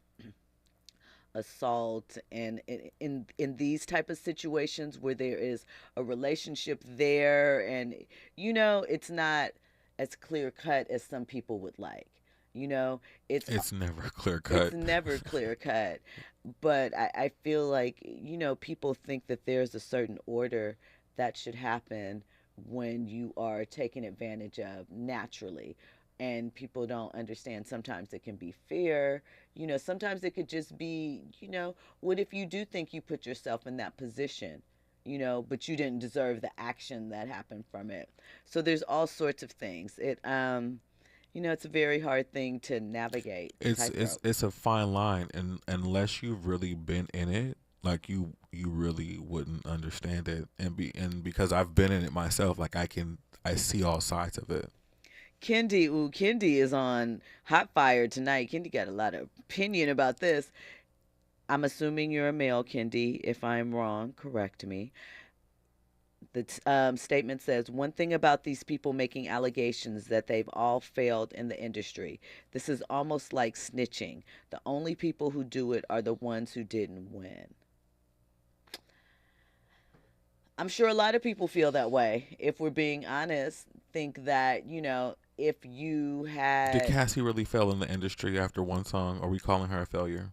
assault and in these type of situations where there is a relationship there, and, you know, it's not as clear cut as some people would like. You know, it's never clear cut. It's never clear cut. But I feel like, you know, people think that there's a certain order that should happen when you are taken advantage of naturally. And people don't understand. Sometimes it can be fear. You know, sometimes it could just be, you know, what if you do think you put yourself in that position, you know, but you didn't deserve the action that happened from it. So there's all sorts of things. You know, it's a very hard thing to navigate. It's a fine line, and unless you've really been in it, like you really wouldn't understand it. And because I've been in it myself, like I see all sides of it. Kendi is on hot fire tonight. Kendi got a lot of opinion about this. I'm assuming you're a male, Kendi. If I'm wrong, correct me. The statement says, one thing about these people making allegations that they've all failed in the industry. This is almost like snitching. The only people who do it are the ones who didn't win. I'm sure a lot of people feel that way. If we're being honest, think that, if you had... Did Cassie really fail in the industry after one song? Are we calling her a failure?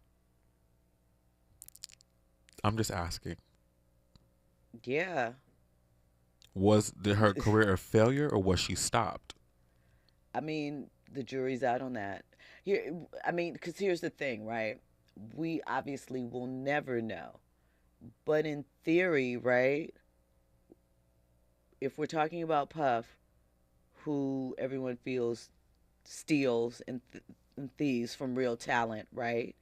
I'm just asking. Yeah. Did her career a failure, or was she stopped? I mean, the jury's out on that. Because here's the thing, right? We obviously will never know. But in theory, right, if we're talking about Puff, who everyone feels steals and thieves from real talent, right?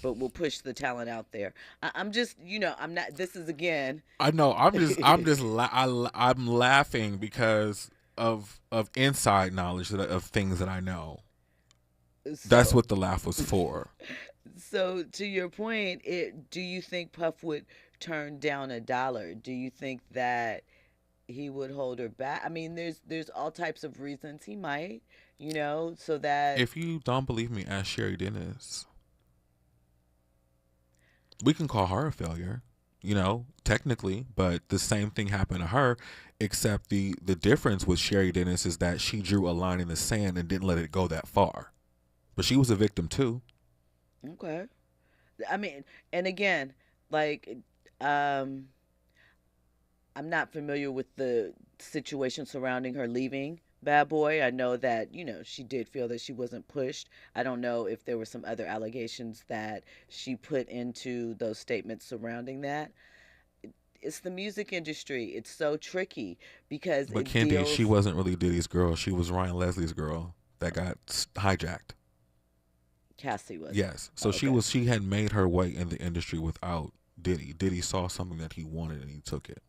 But we'll push the talent out there. I'm just, I'm not. This is again. I know. I'm laughing because of inside knowledge of things that I know. That's what the laugh was for. So to your point, do you think Puff would turn down $1? Do you think that he would hold her back? I mean, there's all types of reasons he might, so that... If you don't believe me, ask Sherry Dennis. We can call her a failure, technically, but the same thing happened to her, except the difference with Sherry Dennis is that she drew a line in the sand and didn't let it go that far. But she was a victim too. Okay. I mean, and again, I'm not familiar with the situation surrounding her leaving Bad Boy. I know that, she did feel that she wasn't pushed. I don't know if there were some other allegations that she put into those statements surrounding that. It's the music industry. It's so tricky because But Kendi, she wasn't really Diddy's girl. She was Ryan Leslie's girl that got hijacked. Cassie was. Yes. So she had made her way in the industry without Diddy. Diddy saw something that he wanted and he took it.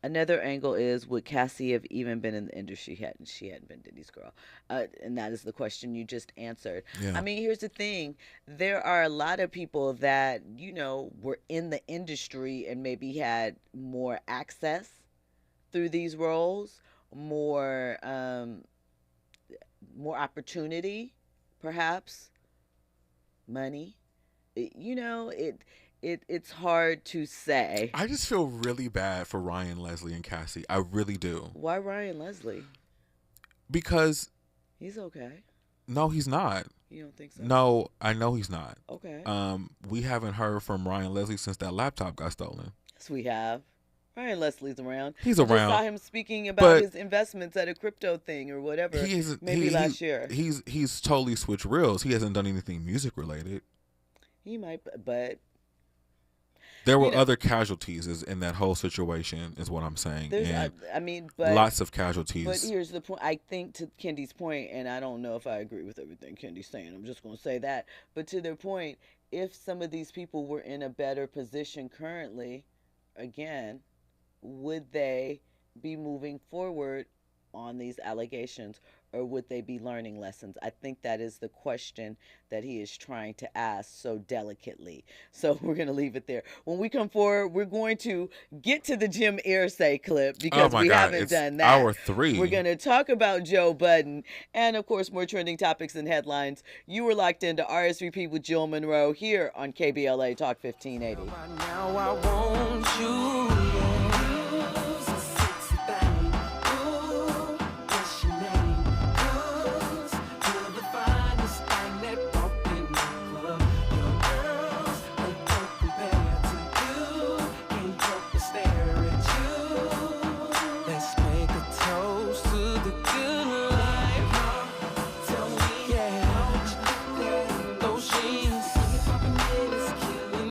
Another angle is, would Cassie have even been in the industry had she hadn't been Diddy's girl? And that is the question you just answered. Yeah. I mean, here's the thing. There are a lot of people that, were in the industry and maybe had more access through these roles, more opportunity, perhaps, money. It's hard to say. I just feel really bad for Ryan Leslie and Cassie. I really do. Why Ryan Leslie? Because he's okay. No, he's not. You don't think so? No, I know he's not. Okay. We haven't heard from Ryan Leslie since that laptop got stolen. Yes, we have. Ryan Leslie's around. He's I around. just saw him speaking about his investments at a crypto thing or whatever. Last year. He's totally switched reels. He hasn't done anything music related. He might, but there were other casualties in that whole situation, is what I'm saying. Lots of casualties. But here's the point. I think to Kendi's point, and I don't know if I agree with everything Kendi's saying. I'm just going to say that. But to their point, if some of these people were in a better position currently, again, would they be moving forward on these allegations, or would they be learning lessons? I think that is the question that he is trying to ask so delicately. So we're going to leave it there. When we come forward, we're going to get to the Jim Irsay clip because haven't done that. Hour 3. We're going to talk about Joe Budden and, of course, more trending topics and headlines. You were locked into RSVP with Jill Munroe here on KBLA Talk 1580. Now I want you.